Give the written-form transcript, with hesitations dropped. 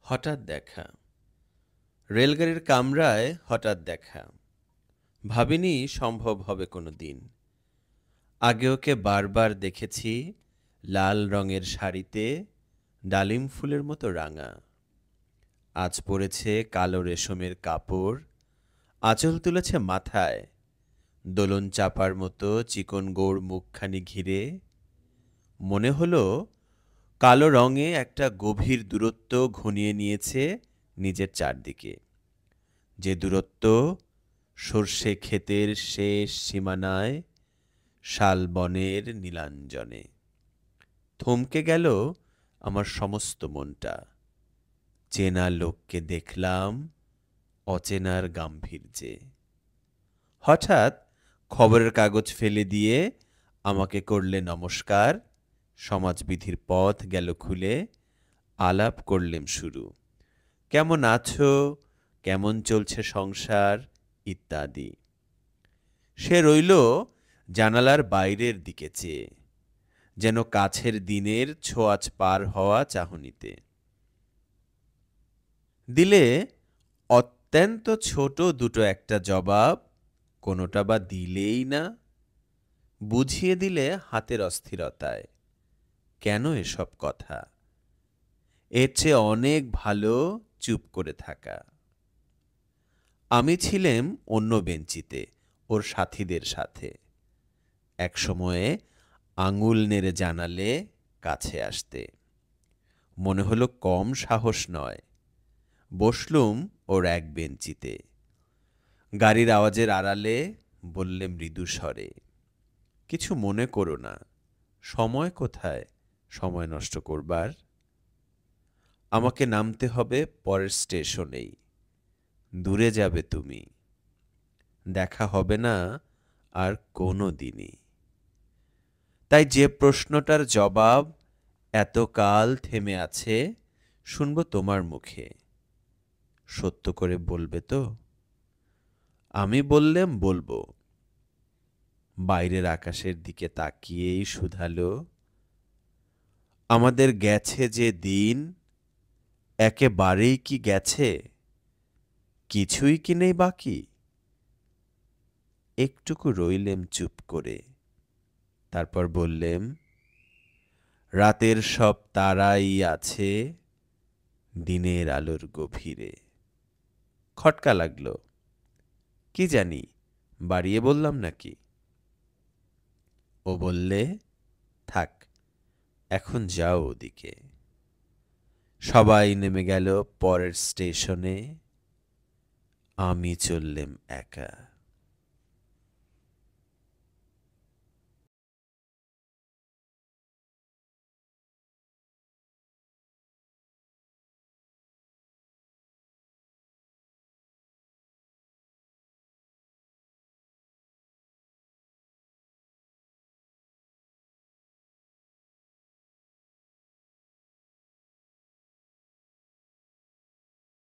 হঠাৎ দেখা। রেলগাড়ির কামরায় হঠাৎ দেখা। ভাবিনি সম্ভব হবে কোনো দিন। আগে ওকে বারবার দেখেছি, লাল রঙের শাড়িতে, ডালিম ফুলের মতো রাঙা। আজ পরেছে কালো রেশমের কাপড়, আঁচল তুলেছে মাথায়, দোলন চাপার মতো চিকন গোড় মুখখানি ঘিরে। মনে হলো কালো রঙে একটা গভীর দূরত্ব ঘনিয়ে নিয়েছে নিজের চারদিকে, যে দূরত্ব সর্ষে ক্ষেতের শেষ সীমানায়, শালবনের নীলাঞ্জনে। থমকে গেল আমার সমস্ত মনটা। চেনা লোককে দেখলাম অচেনার গাম্ভীর্যে। হঠাৎ খবরের কাগজ ফেলে দিয়ে আমাকে করলে নমস্কার, সমাজবিধির পথ গেল খুলে, আলাপ করলেম শুরু। কেমন আছো, কেমন চলছে সংসার, ইত্যাদি। সে রইল জানালার বাইরের দিকে চেয়ে, যেন কাছের দিনের ছোঁয়াচ পার হওয়া চাহনিতে। দিলে অত্যন্ত ছোট দুটো একটা জবাব, কোনোটা বা দিলেই না। বুঝিয়ে দিলে হাতের অস্থিরতায়, কেন এসব কথা? এর চেয়ে অনেক ভালো চুপ করে থাকা। আমি ছিলাম অন্য বেঞ্চিতে, ওর সাথীদের সাথে। এক সময়ে আঙুল নেড়ে জানালে কাছে আসতে। মনে হলো কম সাহস নয়। বসলুম ওর এক বেঞ্চিতে। গাড়ির আওয়াজের আড়ালে বললে মৃদু স্বরে, কিছু মনে করো না, সময় কোথায় সময় নষ্ট করবার? আমাকে নামতে হবে পরের স্টেশনেই। দূরে যাবে তুমি, দেখা হবে না আর কোনো দিনই। তাই যে প্রশ্নটার জবাব এতকাল থেমে আছে, শুনবো তোমার মুখে। সত্য করে বলবে তো? আমি বললেম বলবো। বাইরের আকাশের দিকে তাকিয়েই শুধালো, আমাদের গেছে যে দিন, একেবারেই কি গেছে? কিছুই কি নেই বাকি? একটুকু রইলেম চুপ করে। তারপর বললেম, রাতের সব তারাই আছে দিনের আলোর গভীরে। খটকা লাগলো, কি জানি বাড়িয়ে বললাম নাকি। ও বললে, থাক, এখন যাও ওদিকে। সবাই নেমে গেল পরের স্টেশনে, আমি চললেম একা।